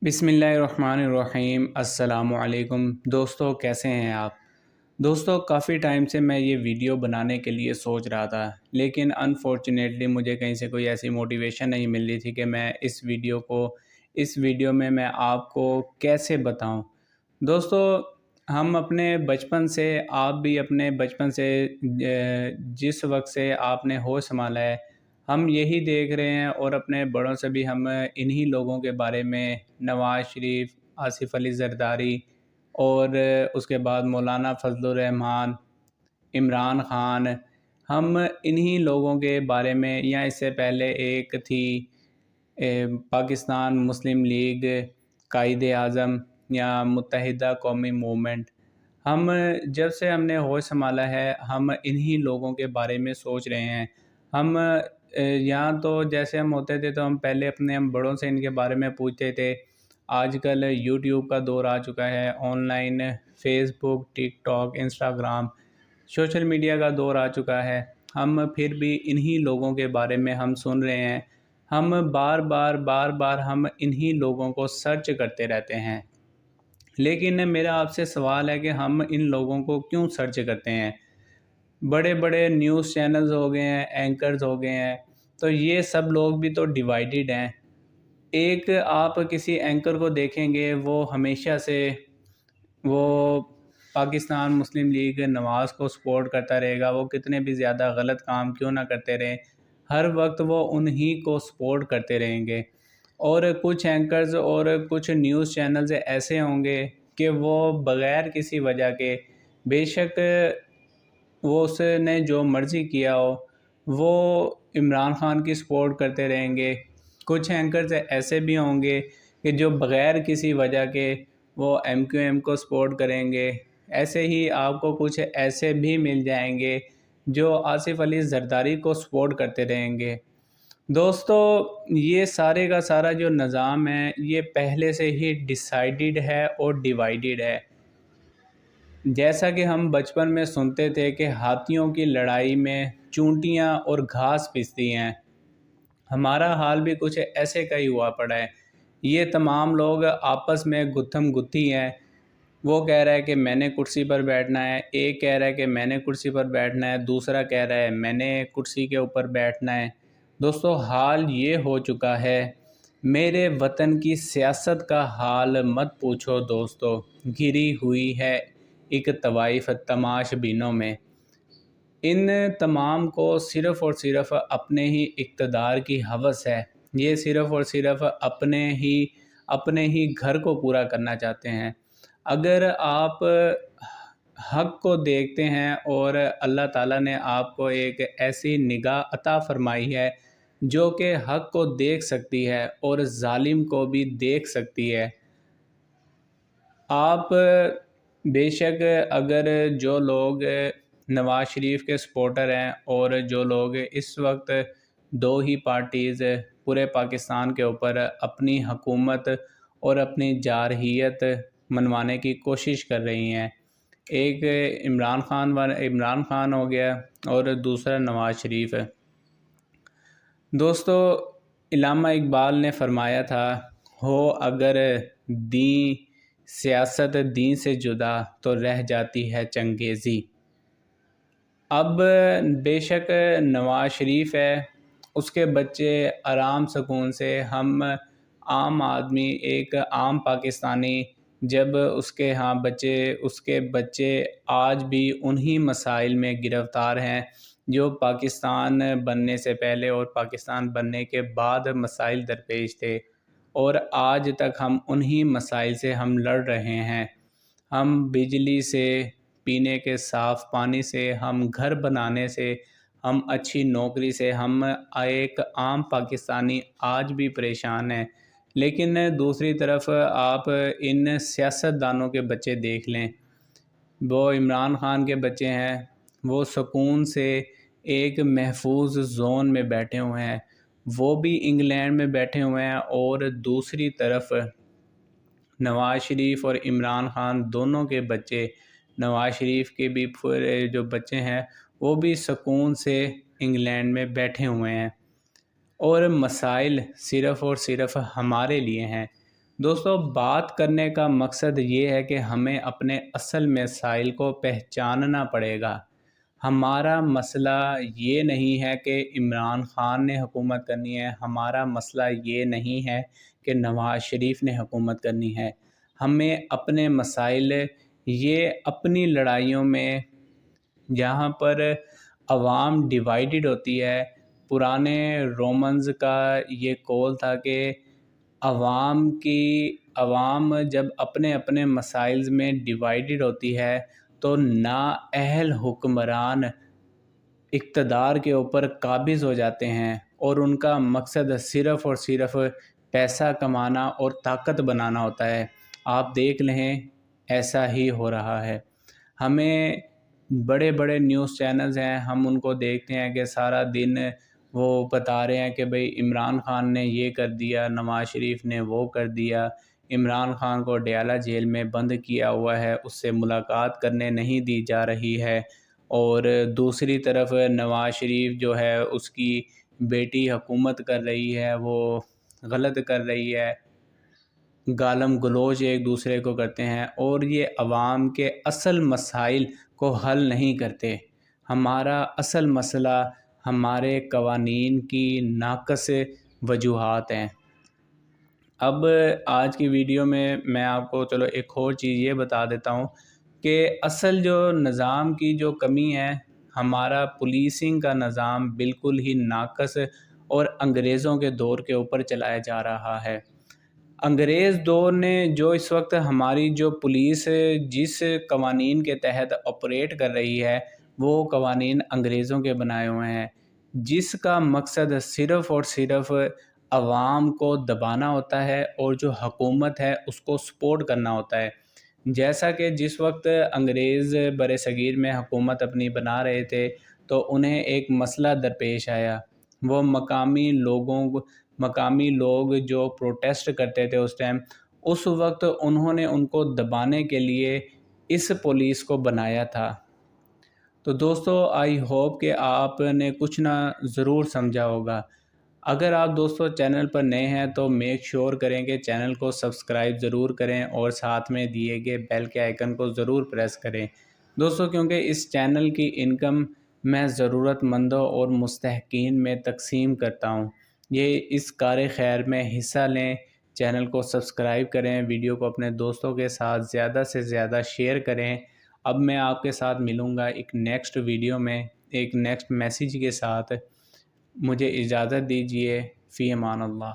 بسم اللہ الرحمن الرحیم۔ السلام علیکم دوستو، کیسے ہیں آپ؟ دوستو، کافی ٹائم سے میں یہ ویڈیو بنانے کے لیے سوچ رہا تھا، لیکن انفارچونیٹلی مجھے کہیں سے کوئی ایسی موٹیویشن نہیں مل رہی تھی کہ میں اس ویڈیو میں آپ کو کیسے بتاؤں۔ دوستو، ہم اپنے بچپن سے، آپ بھی اپنے بچپن سے جس وقت سے آپ نے ہوش سنبھالا ہے، ہم یہی دیکھ رہے ہیں، اور اپنے بڑوں سے بھی ہم انہی لوگوں کے بارے میں، نواز شریف، آصف علی زرداری، اور اس کے بعد مولانا فضل الرحمان، عمران خان، ہم انہی لوگوں کے بارے میں، یا اس سے پہلے ایک تھی پاکستان مسلم لیگ، قائد اعظم یا متحدہ قومی موومنٹ، جب سے ہم نے ہوش سنبھالا ہے، ہم انہی لوگوں کے بارے میں سوچ رہے ہیں۔ ہم یہاں تو جیسے ہم ہوتے تھے تو ہم پہلے اپنے بڑوں سے ان کے بارے میں پوچھتے تھے۔ آج کل یوٹیوب کا دور آ چکا ہے، online Facebook, TikTok, Instagram, social media کا دور آ چکا ہے۔ ہم پھر بھی انہی لوگوں کے بارے میں ہم سن رہے ہیں۔ ہم بار بار ہم انہی لوگوں کو سرچ کرتے رہتے ہیں، لیکن میرا آپ سے سوال ہے کہ ہم ان لوگوں کو کیوں سرچ کرتے ہیں؟ بڑے بڑے نیوز چینلز ہو گئے ہیں، اینکرز ہو گئے ہیں، تو یہ سب لوگ بھی تو ڈیوائیڈڈ ہیں۔ ایک آپ کسی اینکر کو دیکھیں گے، وہ ہمیشہ سے وہ پاکستان مسلم لیگ نواز کو سپورٹ کرتا رہے گا، وہ کتنے بھی زیادہ غلط کام کیوں نہ کرتے رہیں، ہر وقت وہ انہی کو سپورٹ کرتے رہیں گے۔ اور کچھ اینکرز اور کچھ نیوز چینلز ایسے ہوں گے کہ وہ بغیر کسی وجہ کے، بے شک وہ اس نے جو مرضی کیا ہو، وہ عمران خان کی سپورٹ کرتے رہیں گے۔ کچھ اینکرز ایسے بھی ہوں گے کہ جو بغیر کسی وجہ کے وہ ایم کیو ایم کو سپورٹ کریں گے۔ ایسے ہی آپ کو کچھ ایسے بھی مل جائیں گے جو آصف علی زرداری کو سپورٹ کرتے رہیں گے۔ دوستو، یہ سارے کا سارا جو نظام ہے، یہ پہلے سے ہی ڈیسائیڈڈ ہے اور ڈیوائیڈڈ ہے۔ جیسا کہ ہم بچپن میں سنتے تھے کہ ہاتھیوں کی لڑائی میں چونٹیاں اور گھاس پستی ہیں، ہمارا حال بھی کچھ ایسے کا ہی ہوا پڑا ہے۔ یہ تمام لوگ آپس میں گتھم گتھی ہیں۔ وہ کہہ رہا ہے کہ میں نے کرسی پر بیٹھنا ہے، ایک کہہ رہا ہے کہ میں نے کرسی پر بیٹھنا ہے، دوسرا کہہ رہا ہے میں نے کرسی کے اوپر بیٹھنا ہے۔ دوستو، حال یہ ہو چکا ہے، میرے وطن کی سیاست کا حال مت پوچھو دوستو، گھری ہوئی ہے ایک طوائف تماش بینوں میں۔ ان تمام کو صرف اور صرف اپنے ہی اقتدار کی ہوس ہے۔ یہ صرف اور صرف اپنے ہی گھر کو پورا کرنا چاہتے ہیں۔ اگر آپ حق کو دیکھتے ہیں، اور اللہ تعالیٰ نے آپ کو ایک ایسی نگاہ عطا فرمائی ہے جو کہ حق کو دیکھ سکتی ہے اور ظالم کو بھی دیکھ سکتی ہے، آپ بے شک اگر جو لوگ نواز شریف کے سپورٹر ہیں، اور جو لوگ اس وقت دو ہی پارٹیز پورے پاکستان کے اوپر اپنی حکومت اور اپنی جارحیت منوانے کی کوشش کر رہی ہیں، ایک عمران خان ہو گیا اور دوسرا نواز شریف ہے۔ دوستو، علامہ اقبال نے فرمایا تھا، ہو اگر سیاست دین سے جدا تو رہ جاتی ہے چنگیزی۔ اب بے شک نواز شریف ہے، اس کے بچے آرام سکون سے، ہم عام آدمی، ایک عام پاکستانی، جب اس کے بچے آج بھی انہی مسائل میں گرفتار ہیں جو پاکستان بننے سے پہلے اور پاکستان بننے کے بعد مسائل درپیش تھے، اور آج تک ہم انہی مسائل سے ہم لڑ رہے ہیں۔ ہم بجلی سے، پینے کے صاف پانی سے، ہم گھر بنانے سے، ہم اچھی نوکری سے، ہم ایک عام پاکستانی آج بھی پریشان ہیں۔ لیکن دوسری طرف آپ ان سیاستدانوں کے بچے دیکھ لیں، وہ عمران خان کے بچے ہیں، وہ سکون سے ایک محفوظ زون میں بیٹھے ہوئے ہیں، وہ بھی انگلینڈ میں بیٹھے ہوئے ہیں، اور دوسری طرف نواز شریف اور عمران خان دونوں کے بچے، نواز شریف کے بھی پورے جو بچے ہیں، وہ بھی سکون سے انگلینڈ میں بیٹھے ہوئے ہیں، اور مسائل صرف اور صرف ہمارے لیے ہیں۔ دوستوں بات کرنے کا مقصد یہ ہے کہ ہمیں اپنے اصل مسائل کو پہچاننا پڑے گا۔ ہمارا مسئلہ یہ نہیں ہے کہ عمران خان نے حکومت کرنی ہے، ہمارا مسئلہ یہ نہیں ہے کہ نواز شریف نے حکومت کرنی ہے۔ ہمیں اپنے مسائل یہ اپنی لڑائیوں میں جہاں پر عوام ڈیوائیڈڈ ہوتی ہے، پرانے رومنز کا یہ قول تھا کہ عوام جب اپنے اپنے مسائل میں ڈیوائیڈڈ ہوتی ہے تو نااہل حکمران اقتدار کے اوپر قابض ہو جاتے ہیں اور ان کا مقصد صرف اور صرف پیسہ کمانا اور طاقت بنانا ہوتا ہے۔ آپ دیکھ لیں ایسا ہی ہو رہا ہے۔ ہمیں بڑے بڑے نیوز چینلز ہیں، ہم ان کو دیکھتے ہیں کہ سارا دن وہ بتا رہے ہیں کہ بھئی عمران خان نے یہ کر دیا، نواز شریف نے وہ کر دیا، عمران خان کو ڈیالہ جیل میں بند کیا ہوا ہے، اس سے ملاقات کرنے نہیں دی جا رہی ہے، اور دوسری طرف نواز شریف جو ہے اس کی بیٹی حکومت کر رہی ہے، وہ غلط کر رہی ہے، گالم گلوچ ایک دوسرے کو کرتے ہیں اور یہ عوام کے اصل مسائل کو حل نہیں کرتے۔ ہمارا اصل مسئلہ ہمارے قوانین کی ناقص وجوہات ہیں۔ اب آج کی ویڈیو میں آپ کو چلو ایک اور چیز یہ بتا دیتا ہوں کہ اصل جو نظام کی جو کمی ہے، ہمارا پولیسنگ کا نظام بالکل ہی ناقص اور انگریزوں کے دور کے اوپر چلایا جا رہا ہے۔ انگریز دور نے جو اس وقت ہماری جو پولیس جس قوانین کے تحت آپریٹ کر رہی ہے، وہ قوانین انگریزوں کے بنائے ہوئے ہیں، جس کا مقصد صرف اور صرف عوام کو دبانا ہوتا ہے اور جو حکومت ہے اس کو سپورٹ کرنا ہوتا ہے۔ جیسا کہ جس وقت انگریز بر صغیر میں حکومت اپنی بنا رہے تھے تو انہیں ایک مسئلہ درپیش آیا، وہ مقامی لوگ جو پروٹیسٹ کرتے تھے اس وقت انہوں نے ان کو دبانے کے لیے اس پولیس کو بنایا تھا۔ تو دوستو آئی ہوپ کہ آپ نے کچھ نہ ضرور سمجھا ہوگا۔ اگر آپ دوستو چینل پر نئے ہیں تو میک شور کریں کہ چینل کو سبسکرائب ضرور کریں اور ساتھ میں دیے گئے بیل کے آئیکن کو ضرور پریس کریں دوستو، کیونکہ اس چینل کی انکم میں ضرورت مندوں اور مستحقین میں تقسیم کرتا ہوں۔ یہ اس کار خیر میں حصہ لیں، چینل کو سبسکرائب کریں، ویڈیو کو اپنے دوستوں کے ساتھ زیادہ سے زیادہ شیئر کریں۔ اب میں آپ کے ساتھ ملوں گا ایک نیکسٹ ویڈیو میں ایک نیکسٹ میسیج کے ساتھ۔ مجھے اجازت دیجیے، فی امان اللہ۔